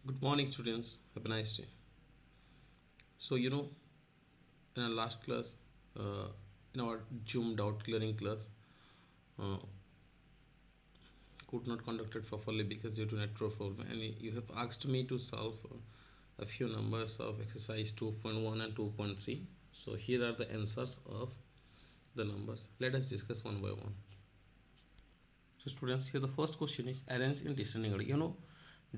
Good morning, students. Have a nice day. So, in our last class, uh, in our Zoom doubt clearing class, uh, could not conduct it properly because due to network problem. And you have asked me to solve a few numbers of exercise 2.1 and 2.3. So, here are the answers of the numbers. Let us discuss one by one. So, students, here the first question is arrange in descending order.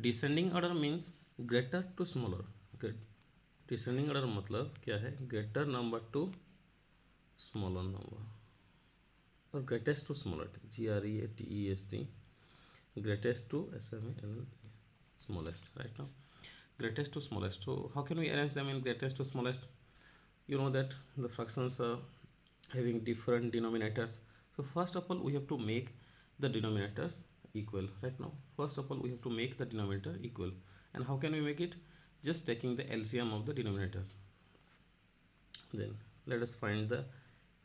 Descending order means greater to smaller. Okay. Descending order मतलब क्या है greater number to smaller number और greatest to smaller GREATEST greatest to SML smallest right now greatest to smallest. So how can we arrange them in greatest to smallest? You know that the fractions are having different denominators. So first of all we have to make the denominators equal. Right now first of all we have to make the denominator equal. And how can we make it? Just taking the LCM of the denominators. Then let us find the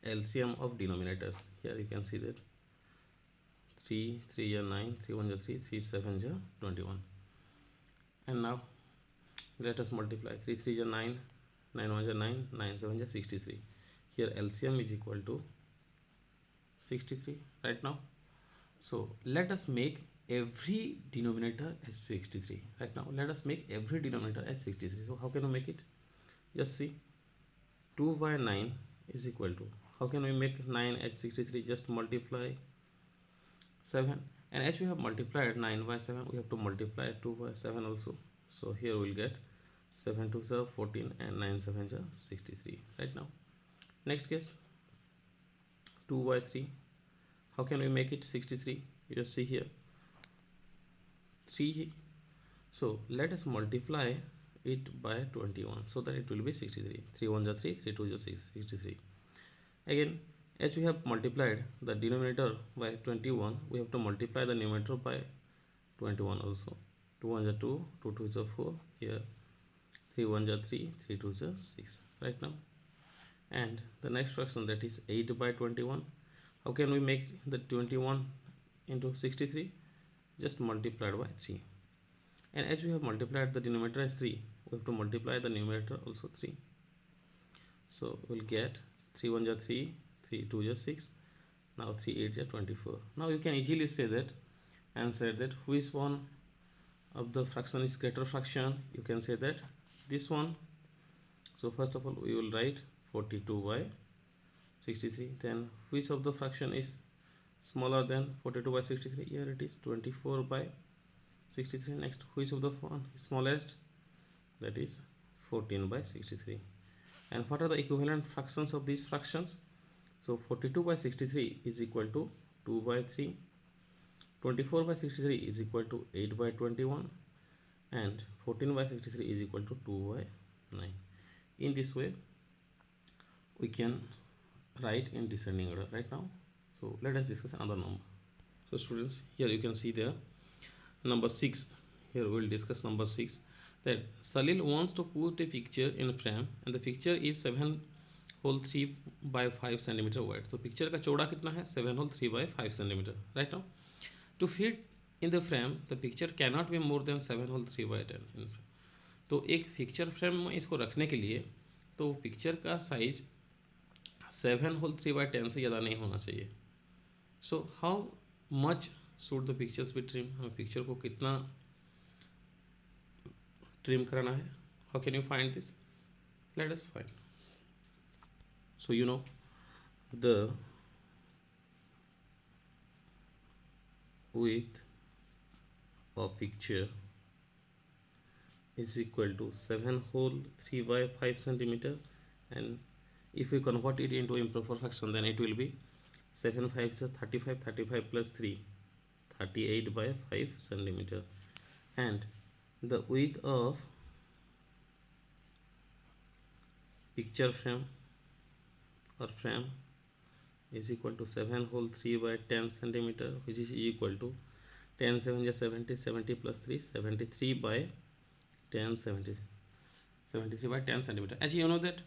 LCM of denominators. Here you can see that 3 3 are 9, 3 1 are 3, 3 7 are 21. And now let us multiply 3 3 are 9, 9 1 are 9, 9 7 are 63. Here LCM is equal to 63 right now. So let us make every denominator as 63 right now. Let us make every denominator as 63. So how can we make it? Just see 2 by 9 is equal to, how can we make 9 as 63? Just multiply 7, and as we have multiplied 9 by 7 we have to multiply 2 by 7 also. So here we will get 7 2s are 14 and 9 7s are 63 right now. Next case 2 by 3, how can we make it 63? You just see here 3, so let us multiply it by 21 so that it will be 63. 3 1s are 3, 3 2s are 6, 63. Again, as we have multiplied the denominator by 21, we have to multiply the numerator by 21 also. 2 1s are 2, 2 2s are 4, here 3 1s are 3, 3 2s are 6 right now. And the next fraction, that is 8 by 21. How can we make the 21 into 63? Just multiplied by 3. And as we have multiplied the denominator as 3, we have to multiply the numerator also 3. So we'll get 3 1s are 3, 3 2s are 6, now 3 8s are 24. Now you can easily say that answer that which one of the fraction is greater fraction. You can say that this one. So first of all we will write 42 by 63. Then which of the fraction is smaller than 42 by 63? Here it is 24 by 63. Next, which of the one is smallest? That is 14 by 63. And what are the equivalent fractions of these fractions? So 42 by 63 is equal to 2 by 3. 24 by 63 is equal to 8 by 21. And 14 by 63 is equal to 2 by 9. In this way, we can write in descending order right now. So let us discuss another number. So students, here you can see there number 6. Here we will discuss number 6, that Salil wants to put a picture in frame and the picture is 7 whole 3 by 5 centimeter wide. So picture का चौड़ा कितना है 7 whole 3 by 5 centimeter right now. To fit in the frame the picture cannot be more than 7 whole 3 by 10 in frame. तो एक picture frame में इसको रखने के लिए तो पिक्चर का साइज 7 whole 3 by 10 से ज़्यादा नहीं होना चाहिए. So how much should the pictures be trim, हमें पिक्चर को कितना ट्रिम कराना है. How can you find this? Let us find. So the width of picture is equal to 7 whole 3 by 5 centimeter, and if we convert it into improper fraction then it will be 7 5 is 35, 35 plus 3 38 by 5 centimeter. And the width of picture frame or frame is equal to 7 whole 3 by 10 centimeter, which is equal to 10 7 is 70, 70 plus 3 73 by 10 70, 73 by 10 centimeter. As you know that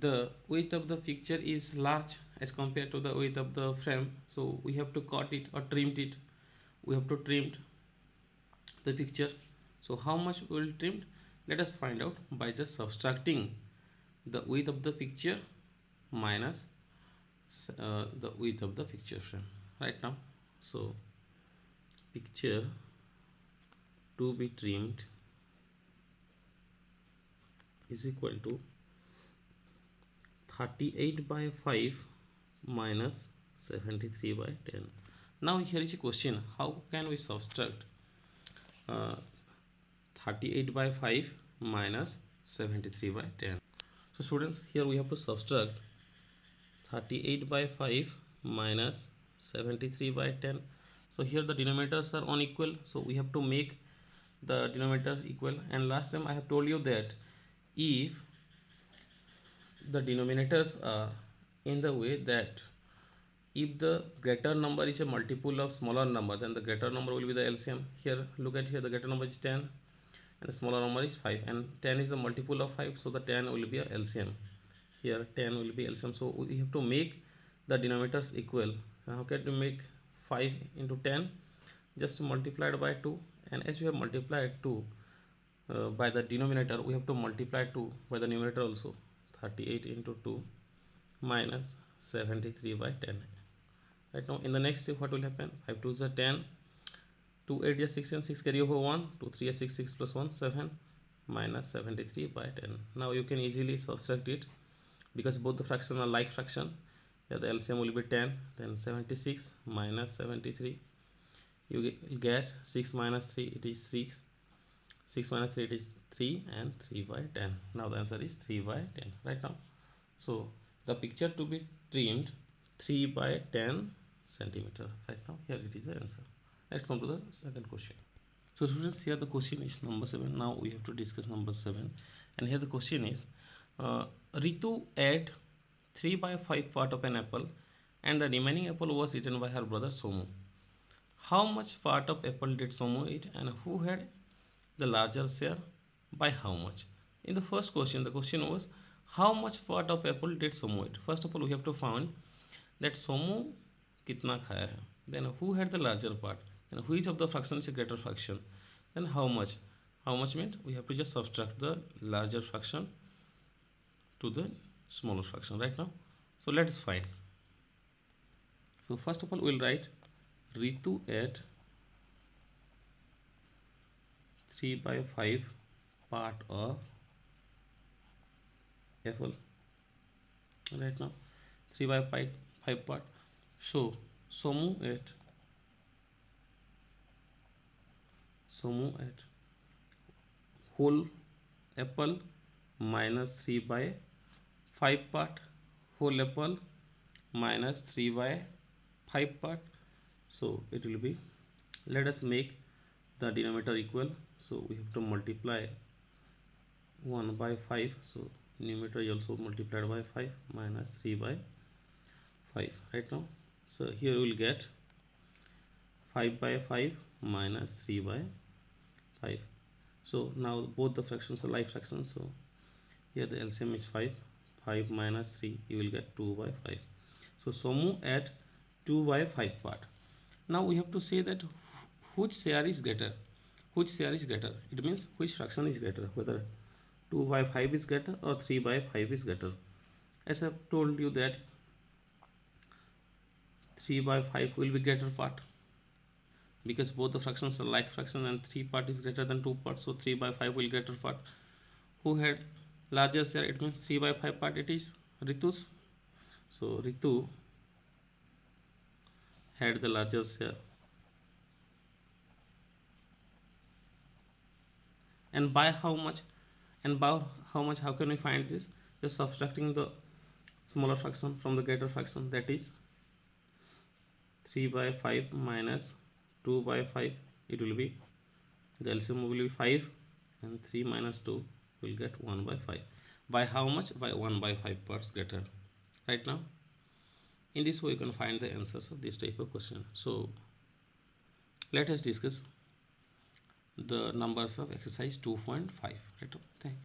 the width of the picture is large as compared to the width of the frame, so we have to cut it or trim it. We have to trim the picture So how much we will trim? Let us find out by just subtracting the width of the picture minus the width of the picture frame right now. So picture to be trimmed is equal to 38 by 5 minus 73 by 10. Now here is a question, how can we subtract uh, 38 by 5 minus 73 by 10? So students, here we have to subtract 38 by 5 minus 73 by 10. So here the denominators are unequal, so we have to make the denominator equal. And last time I have told you that if the denominators are in the way that if the greater number is a multiple of smaller number, then the greater number will be the LCM. Here look at here, the greater number is 10 and the smaller number is 5, and 10 is the multiple of 5, so the 10 will be a LCM. Here 10 will be LCM, so we have to make the denominators equal. So how can you make 5 into 10? Just multiplied by 2, and as you have multiplied 2 by the denominator, we have to multiply 2 by the numerator also. 38 into 2 minus 73 by 10. Right now in the next step what will happen? 5 2 is 10, 2 8 is 6 and 6 carry over 1, 2 3 is 6, 6 plus 1 7 minus 73 by 10. Now you can easily subtract it because both the fractions are like fraction. Here the LCM will be 10, then 76 minus 73, you get 6 minus 3, it is 6, 6 minus 3, it is 3, and 3 by 10. Now the answer is 3 by 10 right now. So the picture to be trimmed 3 by 10 centimeter right now. Here it is the answer. Let's come to the second question. So students, here the question is number 7. Now we have to discuss number 7, and here the question is Ritu ate 3 by 5 part of an apple and the remaining apple was eaten by her brother Somu. How much part of apple did Somu eat, and who had the larger share, by how much? In the first question, the question was how much part of apple did Somu eat. First of all, we have to find that Somu kitna khaya hai, then who had the larger part, and which of the fraction is a greater fraction, then how much. How much means we have to just subtract the larger fraction to the smaller fraction right now. So let us find. So first of all, we will write Ritu ate 3 by 5 part of apple right now, 3 by 5 part. So Somu ate whole apple minus 3 by 5 part, whole apple minus 3 by 5 part. So it will be, let us make the denominator equal, so we have to multiply 1 by 5, so numerator is also multiplied by 5 minus 3 by 5 right now. So here we will get 5 by 5 minus 3 by 5. So now both the fractions are like fractions, so here the LCM is 5, 5 minus 3, you will get 2 by 5. So Somu at 2 by 5 part. Now we have to say that which share is greater. Which share is greater? It means which fraction is greater, whether 2 by 5 is greater or 3 by 5 is greater. As I have told you that 3 by 5 will be greater part because both the fractions are like fraction and 3 part is greater than 2 part, so 3 by 5 will greater part. Who had larger share? It means 3 by 5 part, it is Ritu's. So Ritu had the larger share. And by how much? And by how much, how can we find this? Just subtracting the smaller fraction from the greater fraction, that is 3 by 5 minus 2 by 5, it will be, the LCM will be 5, and 3 minus 2 will get 1 by 5. By how much? By 1 by 5 parts greater right now. In this way you can find the answers of this type of question. So let us discuss the numbers of exercise 2.5 right. Thank you.